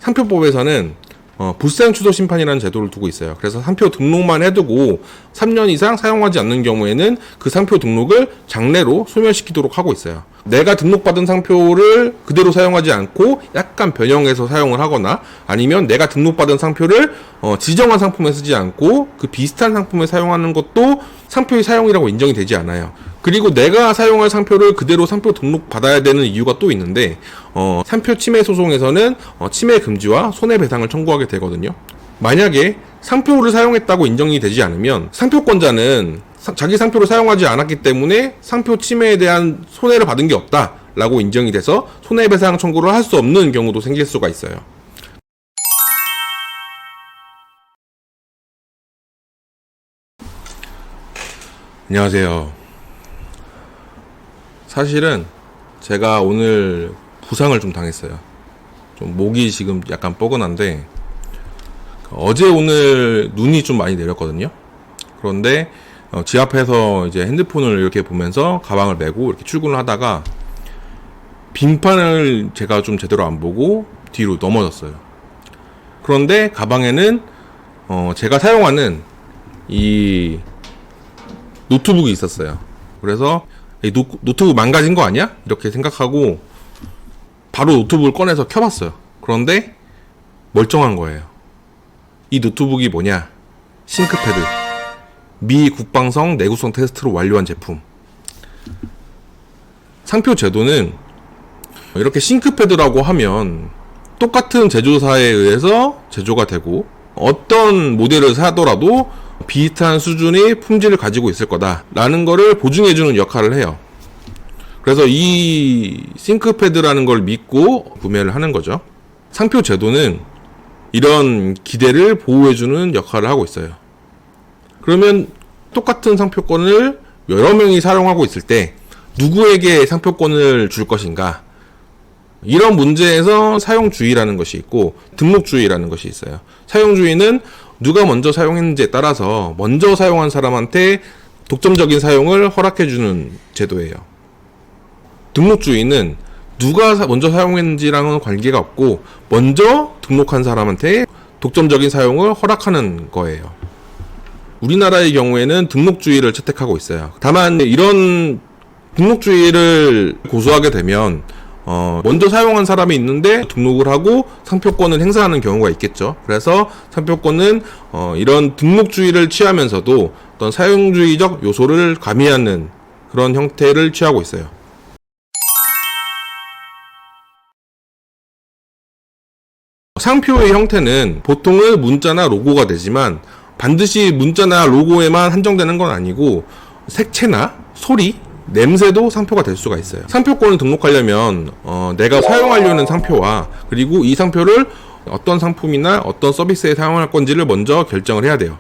상표법에서는 불사용 취소 심판이라는 제도를 두고 있어요. 그래서 상표 등록만 해두고 3년 이상 사용하지 않는 경우에는 그 상표 등록을 장래로 소멸시키도록 하고 있어요. 내가 등록받은 상표를 그대로 사용하지 않고 약간 변형해서 사용을 하거나, 아니면 내가 등록받은 상표를 지정한 상품에 쓰지 않고 그 비슷한 상품에 사용하는 것도 상표의 사용이라고 인정이 되지 않아요. 그리고 내가 사용할 상표를 그대로 상표 등록 받아야 되는 이유가 또 있는데, 상표 침해 소송에서는 침해 금지와 손해배상을 청구하게 되거든요. 만약에 상표를 사용했다고 인정이 되지 않으면 상표권자는 자기 상표를 사용하지 않았기 때문에 상표 침해에 대한 손해를 받은 게 없다 라고 인정이 돼서 손해배상 청구를 할 수 없는 경우도 생길 수가 있어요. 안녕하세요. 사실은 제가 오늘 부상을 좀 당했어요. 좀 목이 지금 약간 뻐근한데, 어제 오늘 눈이 좀 많이 내렸거든요. 그런데 집 앞에서 이제 핸드폰을 이렇게 보면서 가방을 메고 이렇게 출근을 하다가 빙판을 제가 좀 제대로 안 보고 뒤로 넘어졌어요. 그런데 가방에는 제가 사용하는 이 노트북이 있었어요. 그래서 이 노트북 망가진 거 아니야? 이렇게 생각하고 바로 노트북을 꺼내서 켜봤어요. 그런데 멀쩡한 거예요. 이 노트북이 뭐냐? 싱크패드. 미 국방성 내구성 테스트로 완료한 제품. 상표 제도는 이렇게 싱크패드라고 하면 똑같은 제조사에 의해서 제조가 되고, 어떤 모델을 사더라도 비슷한 수준의 품질을 가지고 있을 거다라는 거를 보증해주는 역할을 해요. 그래서 이 싱크패드라는 걸 믿고 구매를 하는 거죠. 상표 제도는 이런 기대를 보호해주는 역할을 하고 있어요. 그러면 똑같은 상표권을 여러 명이 사용하고 있을 때 누구에게 상표권을 줄 것인가? 이런 문제에서 사용주의라는 것이 있고 등록주의라는 것이 있어요. 사용주의는 누가 먼저 사용했는지에 따라서 먼저 사용한 사람한테 독점적인 사용을 허락해주는 제도예요. 등록주의는 누가 먼저 사용했는지랑은 관계가 없고 먼저 등록한 사람한테 독점적인 사용을 허락하는 거예요. 우리나라의 경우에는 등록주의를 채택하고 있어요. 다만 이런 등록주의를 고수하게 되면 먼저 사용한 사람이 있는데 등록을 하고 상표권을 행사하는 경우가 있겠죠. 그래서 상표권은 이런 등록주의를 취하면서도 어떤 사용주의적 요소를 가미하는 그런 형태를 취하고 있어요. 상표의 형태는 보통은 문자나 로고가 되지만 반드시 문자나 로고에만 한정되는 건 아니고 색채나 소리, 냄새도 상표가 될 수가 있어요. 상표권을 등록하려면 내가 사용하려는 상표와 그리고 이 상표를 어떤 상품이나 어떤 서비스에 사용할 건지를 먼저 결정을 해야 돼요.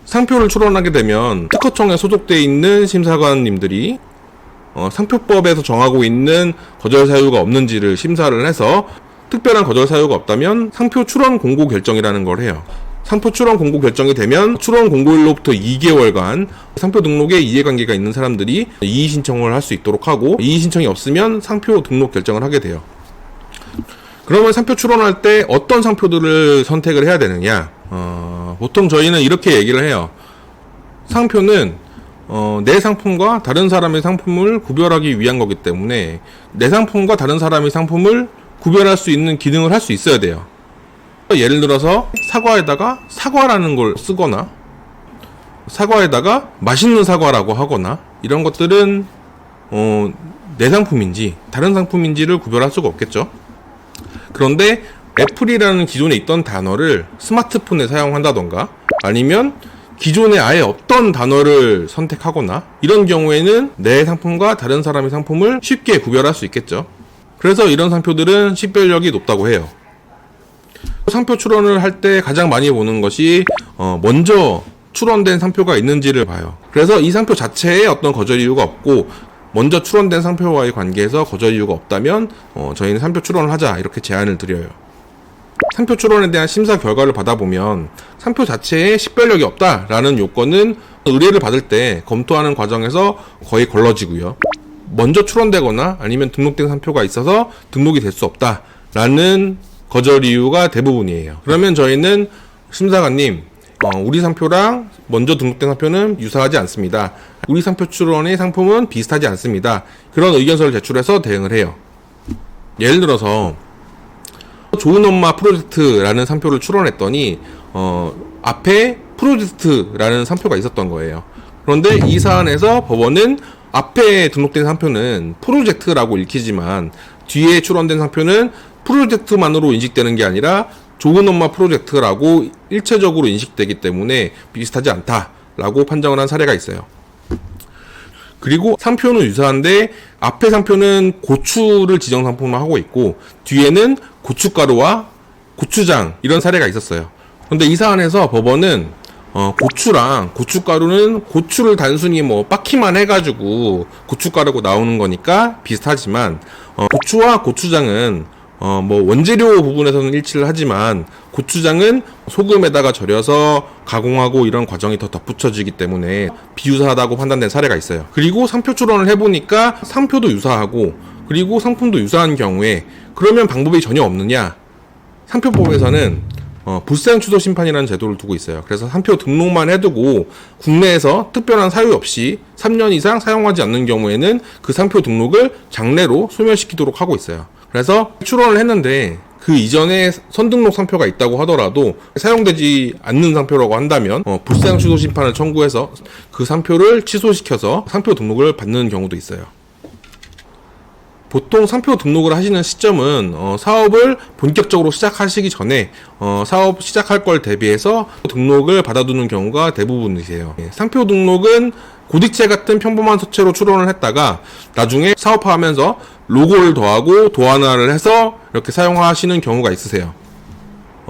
상표를 출원하게 되면 특허청에 소속되어 있는 심사관님들이 상표법에서 정하고 있는 거절 사유가 없는지를 심사를 해서 특별한 거절 사유가 없다면 상표 출원 공고 결정이라는 걸 해요. 상표 출원 공고 결정이 되면 출원 공고일로부터 2개월간 상표 등록에 이해관계가 있는 사람들이 이의 신청을 할 수 있도록 하고, 이의 신청이 없으면 상표 등록 결정을 하게 돼요. 그러면 상표 출원할 때 어떤 상표들을 선택을 해야 되느냐? 보통 저희는 이렇게 얘기를 해요. 상표는 내 상품과 다른 사람의 상품을 구별하기 위한 거기 때문에 내 상품과 다른 사람의 상품을 구별할 수 있는 기능을 할 수 있어야 돼요. 예를 들어서 사과에다가 사과라는 걸 쓰거나 사과에다가 맛있는 사과라고 하거나, 이런 것들은 내 상품인지 다른 상품인지를 구별할 수가 없겠죠. 그런데 애플이라는 기존에 있던 단어를 스마트폰에 사용한다던가 아니면 기존에 아예 없던 단어를 선택하거나, 이런 경우에는 내 상품과 다른 사람의 상품을 쉽게 구별할 수 있겠죠. 그래서 이런 상표들은 식별력이 높다고 해요. 상표 출원을 할 때 가장 많이 보는 것이 먼저 출원된 상표가 있는지를 봐요. 그래서 이 상표 자체에 어떤 거절 이유가 없고 먼저 출원된 상표와의 관계에서 거절 이유가 없다면 저희는 상표 출원을 하자, 이렇게 제안을 드려요. 상표 출원에 대한 심사 결과를 받아보면 상표 자체에 식별력이 없다라는 요건은 의뢰를 받을 때 검토하는 과정에서 거의 걸러지고요. 먼저 출원되거나 아니면 등록된 상표가 있어서 등록이 될 수 없다 라는 거절 이유가 대부분이에요. 그러면 저희는 심사관님, 우리 상표랑 먼저 등록된 상표는 유사하지 않습니다. 우리 상표 출원의 상품은 비슷하지 않습니다. 그런 의견서를 제출해서 대응을 해요. 예를 들어서 좋은 엄마 프로젝트라는 상표를 출원했더니 앞에 프로젝트라는 상표가 있었던 거예요. 그런데 이 사안에서 법원은 앞에 등록된 상표는 프로젝트라고 읽히지만 뒤에 출원된 상표는 프로젝트만으로 인식되는 게 아니라 좋은 엄마 프로젝트라고 일체적으로 인식되기 때문에 비슷하지 않다라고 판정을 한 사례가 있어요. 그리고 상표는 유사한데 앞에 상표는 고추를 지정 상품으로 하고 있고 뒤에는 고춧가루와 고추장 이런 사례가 있었어요. 그런데 이 사안에서 법원은 고추랑 고춧가루는 고추를 단순히 빻기만 해가지고 고춧가루고 나오는 거니까 비슷하지만 고추와 고추장은 원재료 부분에서는 일치를 하지만 고추장은 소금에다가 절여서 가공하고 이런 과정이 더 덧붙여지기 때문에 비유사하다고 판단된 사례가 있어요. 그리고 상표 출원을 해보니까 상표도 유사하고 그리고 상품도 유사한 경우에 그러면 방법이 전혀 없느냐? 상표법에서는 불사용 취소 심판이라는 제도를 두고 있어요. 그래서 상표 등록만 해두고 국내에서 특별한 사유 없이 3년 이상 사용하지 않는 경우에는 그 상표 등록을 장래로 소멸시키도록 하고 있어요. 그래서 출원을 했는데 그 이전에 선등록 상표가 있다고 하더라도 사용되지 않는 상표라고 한다면 불사용 취소 심판을 청구해서 그 상표를 취소시켜서 상표 등록을 받는 경우도 있어요. 보통 상표 등록을 하시는 시점은 사업을 본격적으로 시작하시기 전에 사업 시작할 걸 대비해서 등록을 받아두는 경우가 대부분이세요. 상표 등록은 고딕체 같은 평범한 서체로 출원을 했다가 나중에 사업화하면서 로고를 더하고 도안화를 해서 이렇게 사용하시는 경우가 있으세요.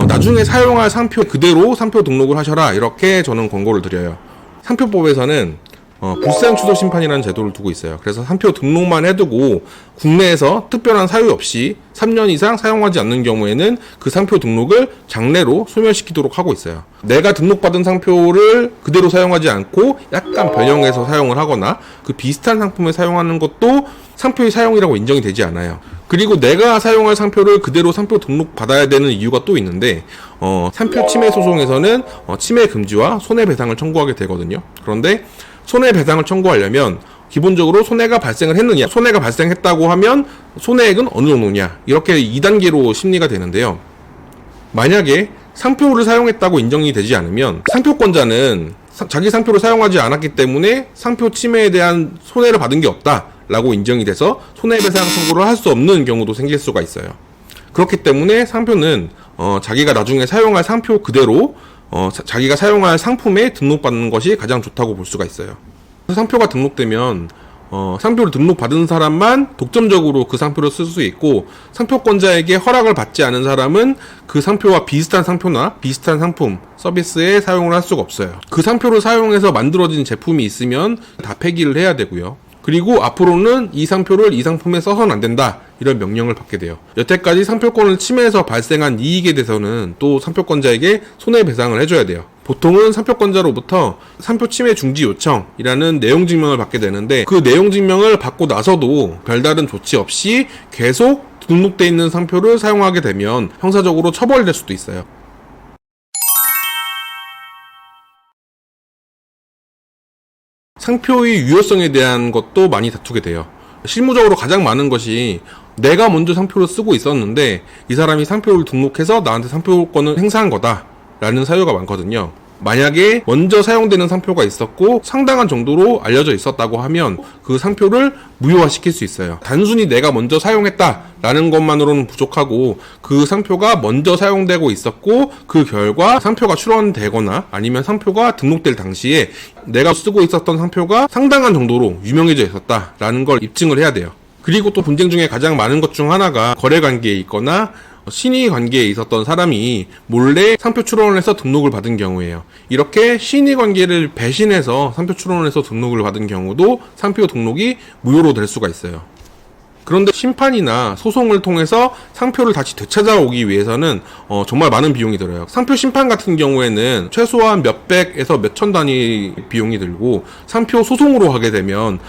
나중에 사용할 상표 그대로 상표 등록을 하셔라 이렇게 저는 권고를 드려요. 상표법에서는 불사용 취소 심판이라는 제도를 두고 있어요. 그래서 상표 등록만 해두고 국내에서 특별한 사유 없이 3년 이상 사용하지 않는 경우에는 그 상표 등록을 장래로 소멸시키도록 하고 있어요. 내가 등록받은 상표를 그대로 사용하지 않고 약간 변형해서 사용을 하거나 그 비슷한 상품을 사용하는 것도 상표의 사용이라고 인정이 되지 않아요. 그리고 내가 사용할 상표를 그대로 상표 등록 받아야 되는 이유가 또 있는데 상표 침해 소송에서는 침해 금지와 손해배상을 청구하게 되거든요. 그런데 손해배상을 청구하려면 기본적으로 손해가 발생을 했느냐, 손해가 발생했다고 하면 손해액은 어느 정도냐 이렇게 2단계로 심리가 되는데요. 만약에 상표를 사용했다고 인정이 되지 않으면 상표권자는 자기 상표를 사용하지 않았기 때문에 상표 침해에 대한 손해를 받은 게 없다 라고 인정이 돼서 손해배상 청구를 할 수 없는 경우도 생길 수가 있어요. 그렇기 때문에 상표는 자기가 나중에 사용할 상표 그대로 자기가 사용할 상품에 등록받는 것이 가장 좋다고 볼 수가 있어요. 상표가 등록되면 상표를 등록받은 사람만 독점적으로 그 상표를 쓸 수 있고 상표권자에게 허락을 받지 않은 사람은 그 상표와 비슷한 상표나 비슷한 상품, 서비스에 사용을 할 수가 없어요. 그 상표를 사용해서 만들어진 제품이 있으면 다 폐기를 해야 되고요. 그리고 앞으로는 이 상표를 이 상품에 써서는 안 된다 이런 명령을 받게 돼요. 여태까지 상표권을 침해해서 발생한 이익에 대해서는 또 상표권자에게 손해배상을 해줘야 돼요. 보통은 상표권자로부터 상표 침해 중지 요청이라는 내용 증명을 받게 되는데 그 내용 증명을 받고 나서도 별다른 조치 없이 계속 등록돼 있는 상표를 사용하게 되면 형사적으로 처벌될 수도 있어요. 상표의 유효성에 대한 것도 많이 다투게 돼요. 실무적으로 가장 많은 것이 내가 먼저 상표를 쓰고 있었는데 이 사람이 상표를 등록해서 나한테 상표권을 행사한 거다 라는 사유가 많거든요. 만약에 먼저 사용되는 상표가 있었고 상당한 정도로 알려져 있었다고 하면 그 상표를 무효화시킬 수 있어요. 단순히 내가 먼저 사용했다라는 것만으로는 부족하고 그 상표가 먼저 사용되고 있었고 그 결과 상표가 출원되거나 아니면 상표가 등록될 당시에 내가 쓰고 있었던 상표가 상당한 정도로 유명해져 있었다라는 걸 입증을 해야 돼요. 그리고 또 분쟁 중에 가장 많은 것 중 하나가 거래관계에 있거나 신의 관계에 있었던 사람이 몰래 상표 출원을 해서 등록을 받은 경우예요. 이렇게 신의 관계를 배신해서 상표 출원을 해서 등록을 받은 경우도 상표 등록이 무효로 될 수가 있어요. 그런데 심판이나 소송을 통해서 상표를 다시 되찾아오기 위해서는 정말 많은 비용이 들어요. 상표 심판 같은 경우에는 최소한 몇백에서 몇천 단위 비용이 들고, 상표 소송으로 하게 되면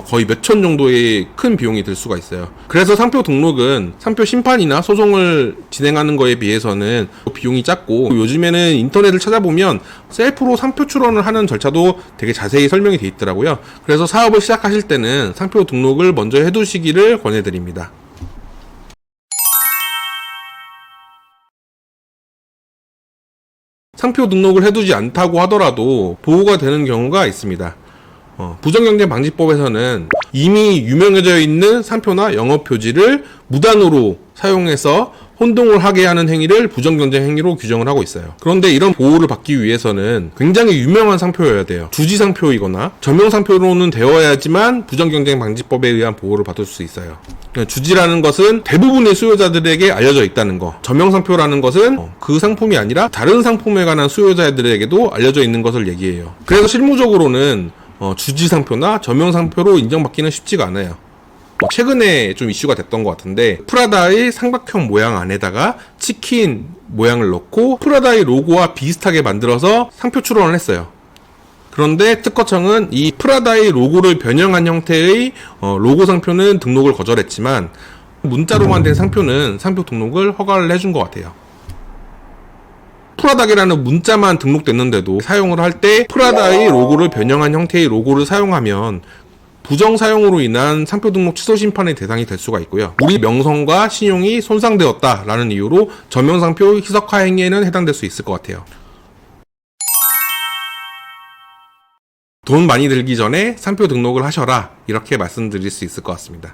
거의 몇천 정도의 큰 비용이 들 수가 있어요. 그래서 상표 등록은 상표 심판이나 소송을 진행하는 거에 비해서는 비용이 작고, 요즘에는 인터넷을 찾아보면 셀프로 상표 출원을 하는 절차도 되게 자세히 설명이 돼 있더라고요. 그래서 사업을 시작하실 때는 상표 등록을 먼저 해두시기를 권해드립니다. 상표 등록을 해두지 않다고 하더라도 보호가 되는 경우가 있습니다. 부정경쟁방지법에서는 이미 유명해져 있는 상표나 영업표지를 무단으로 사용해서 혼동을 하게 하는 행위를 부정경쟁 행위로 규정을 하고 있어요. 그런데 이런 보호를 받기 위해서는 굉장히 유명한 상표여야 돼요. 주지상표이거나 저명상표로는 되어야지만 부정경쟁방지법에 의한 보호를 받을 수 있어요. 주지라는 것은 대부분의 수요자들에게 알려져 있다는 거, 저명상표라는 것은 그 상품이 아니라 다른 상품에 관한 수요자들에게도 알려져 있는 것을 얘기해요. 그래서 실무적으로는 주지상표나 저명상표로 인정받기는 쉽지가 않아요. 최근에 좀 이슈가 됐던 것 같은데, 프라다의 삼각형 모양 안에다가 치킨 모양을 넣고 프라다의 로고와 비슷하게 만들어서 상표 출원을 했어요. 그런데 특허청은 이 프라다의 로고를 변형한 형태의 로고 상표는 등록을 거절했지만, 문자로만 된 상표는 상표 등록을 허가를 해준 것 같아요. 프라다게라는 문자만 등록됐는데도 사용을 할 때 프라다의 로고를 변형한 형태의 로고를 사용하면 부정 사용으로 인한 상표 등록 취소 심판의 대상이 될 수가 있고요. 우리 명성과 신용이 손상되었다라는 이유로 저명상표 희석화 행위에는 해당될 수 있을 것 같아요. 돈 많이 들기 전에 상표 등록을 하셔라, 이렇게 말씀드릴 수 있을 것 같습니다.